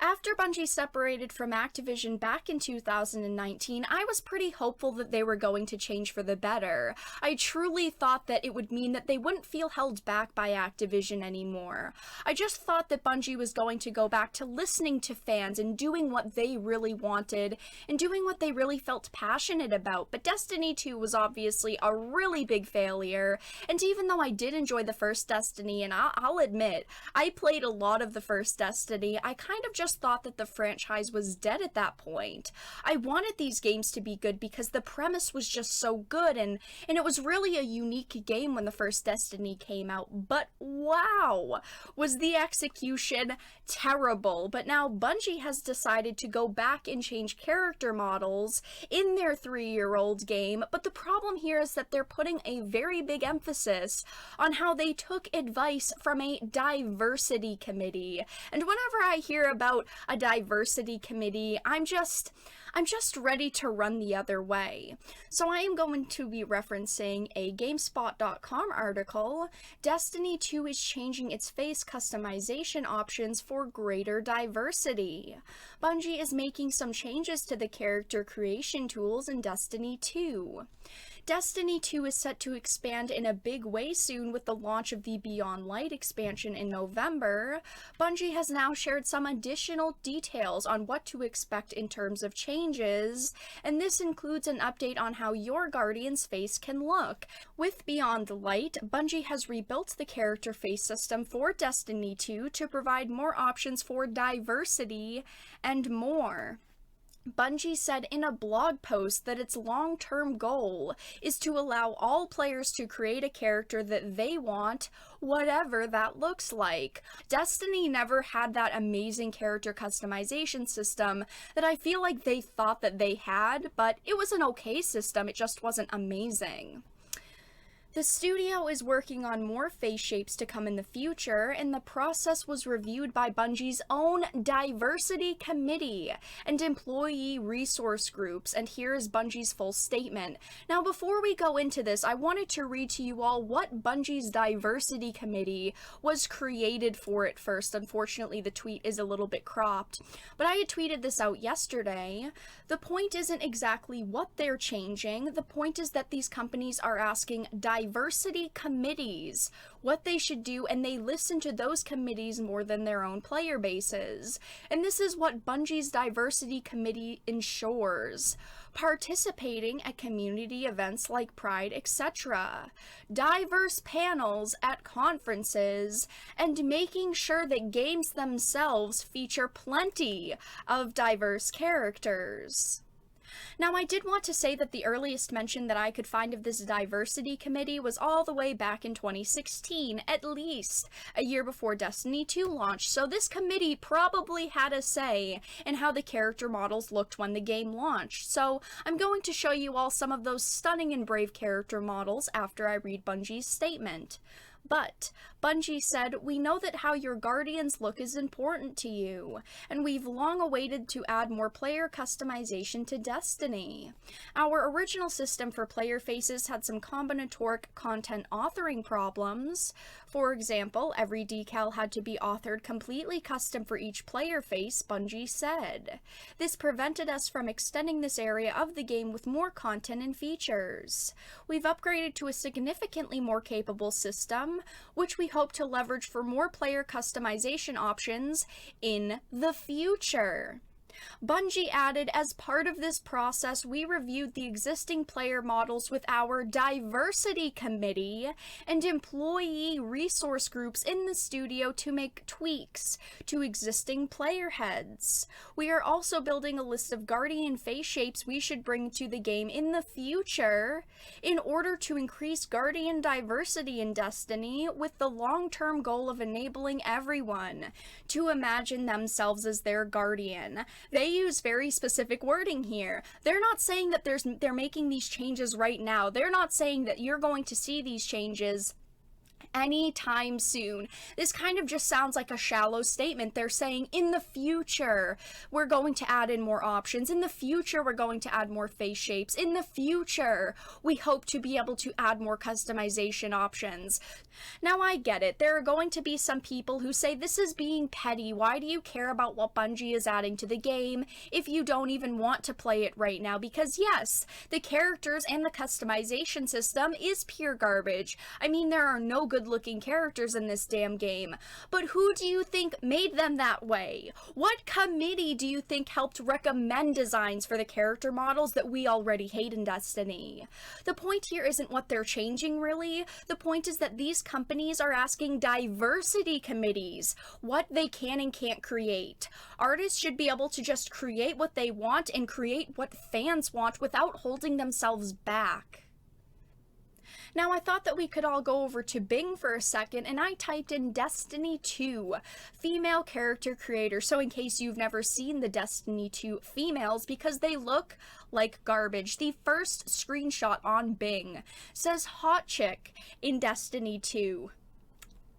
After Bungie separated from Activision back in 2019, I was pretty hopeful that they were going to change for the better. I truly thought that it would mean that they wouldn't feel held back by Activision anymore. I just thought that Bungie was going to go back to listening to fans and doing what they really wanted and doing what they really felt passionate about. But Destiny 2 was obviously a really big failure, and even though I did enjoy the first Destiny, and I'll admit, I played a lot of the first Destiny, I kind of just thought that the franchise was dead at that point. I wanted these games to be good because the premise was just so good, and it was really a unique game when the first Destiny came out, but wow, was the execution terrible. But now Bungie has decided to go back and change character models in their 3-year-old game, but the problem here is that they're putting a very big emphasis on how they took advice from a diversity committee. And whenever I hear about a diversity committee, I'm just ready to run the other way. So I am going to be referencing a GameSpot.com article. Destiny 2 is changing its face customization options for greater diversity. Bungie is making some changes to the character creation tools in Destiny 2. Destiny 2 is set to expand in a big way soon with the launch of the Beyond Light expansion in November. Bungie has now shared some additional details on what to expect in terms of changes, and this includes an update on how your Guardian's face can look. With Beyond Light, Bungie has rebuilt the character face system for Destiny 2 to provide more options for diversity and more. Bungie said in a blog post that its long-term goal is to allow all players to create a character that they want, whatever that looks like. Destiny never had that amazing character customization system that I feel like they thought that they had, but it was an okay system, it just wasn't amazing. The studio is working on more face shapes to come in the future, and the process was reviewed by Bungie's own diversity committee and employee resource groups, and here is Bungie's full statement. Now, before we go into this, I wanted to read to you all what Bungie's diversity committee was created for at first. Unfortunately, the tweet is a little bit cropped, but I had tweeted this out yesterday. The point isn't exactly what they're changing. The point is that these companies are asking diversity committees what they should do, and they listen to those committees more than their own player bases. And this is what Bungie's diversity committee ensures: participating at community events like Pride, etc., diverse panels at conferences, and making sure that games themselves feature plenty of diverse characters. Now, I did want to say that the earliest mention that I could find of this diversity committee was all the way back in 2016, at least a year before Destiny 2 launched, so this committee probably had a say in how the character models looked when the game launched. So I'm going to show you all some of those stunning and brave character models after I read Bungie's statement. But Bungie said, "We know that how your Guardians look is important to you, and we've long awaited to add more player customization to Destiny. Our original system for player faces had some combinatoric content authoring problems. For example, every decal had to be authored completely custom for each player face," Bungie said. "This prevented us from extending this area of the game with more content and features. We've upgraded to a significantly more capable system, which we hope to leverage for more player customization options in the future." Bungie added, "As part of this process, we reviewed the existing player models with our diversity committee and employee resource groups in the studio to make tweaks to existing player heads. We are also building a list of Guardian face shapes we should bring to the game in the future in order to increase Guardian diversity in Destiny, with the long-term goal of enabling everyone to imagine themselves as their Guardian." They use very specific wording here. They're not saying that they're making these changes right now. They're not saying that you're going to see these changes anytime soon. This kind of just sounds like a shallow statement. They're saying in the future we're going to add in more options. In the future we're going to add more face shapes. In the future we hope to be able to add more customization options. Now I get it. There are going to be some people who say this is being petty. Why do you care about what Bungie is adding to the game if you don't even want to play it right now? Because yes, the characters and the customization system is pure garbage. I mean, there are no good-looking characters in this damn game. But who do you think made them that way? What committee do you think helped recommend designs for the character models that we already hate in Destiny? The point here isn't what they're changing, really. The point is that these companies are asking diversity committees what they can and can't create. Artists should be able to just create what they want and create what fans want without holding themselves back. Now, I thought that we could all go over to Bing for a second, and I typed in Destiny 2, female character creator. So in case you've never seen the Destiny 2 females, because they look like garbage. The first screenshot on Bing says hot chick in Destiny 2.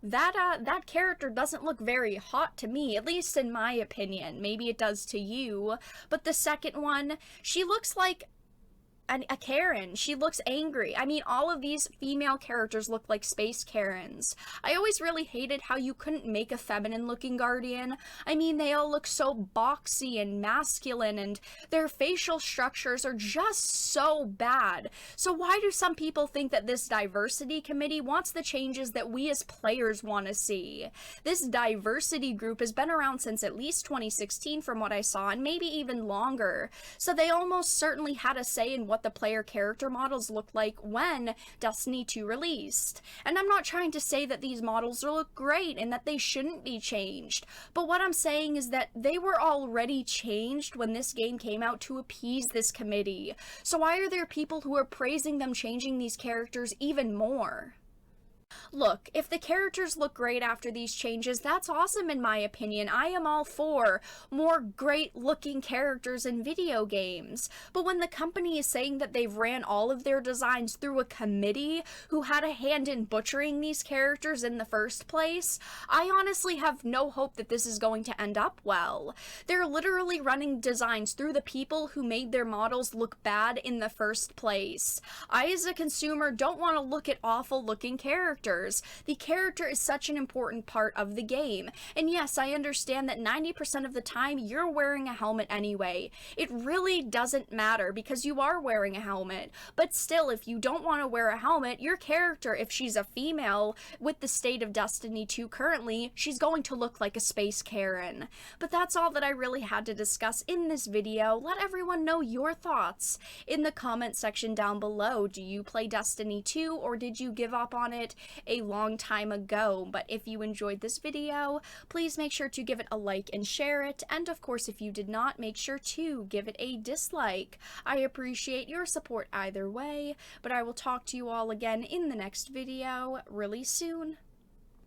That character doesn't look very hot to me, at least in my opinion. Maybe it does to you. But the second one, she looks like a Karen. She looks angry. I mean, all of these female characters look like space Karens. I always really hated how you couldn't make a feminine looking Guardian. I mean, they all look so boxy and masculine, and their facial structures are just so bad. So why do some people think that this diversity committee wants the changes that we as players want to see? This diversity group has been around since at least 2016 from what I saw, and maybe even longer. So they almost certainly had a say in what the player character models looked like when Destiny 2 released. And I'm not trying to say that these models look great and that they shouldn't be changed, but what I'm saying is that they were already changed when this game came out to appease this committee. So why are there people who are praising them changing these characters even more? Look, if the characters look great after these changes, that's awesome in my opinion. I am all for more great looking characters in video games. But when the company is saying that they've ran all of their designs through a committee who had a hand in butchering these characters in the first place, I honestly have no hope that this is going to end up well. They're literally running designs through the people who made their models look bad in the first place. I, as a consumer, don't want to look at awful looking characters. The character is such an important part of the game. And yes, I understand that 90% of the time you're wearing a helmet anyway. It really doesn't matter because you are wearing a helmet. But still, if you don't want to wear a helmet, your character, if she's a female, with the state of Destiny 2 currently, she's going to look like a space Karen. But that's all that I really had to discuss in this video. Let everyone know your thoughts in the comment section down below. Do you play Destiny 2 or did you give up on it a long time ago? But if you enjoyed this video, please make sure to give it a like and share it, and of course if you did not, make sure to give it a dislike. I appreciate your support either way, but I will talk to you all again in the next video really soon.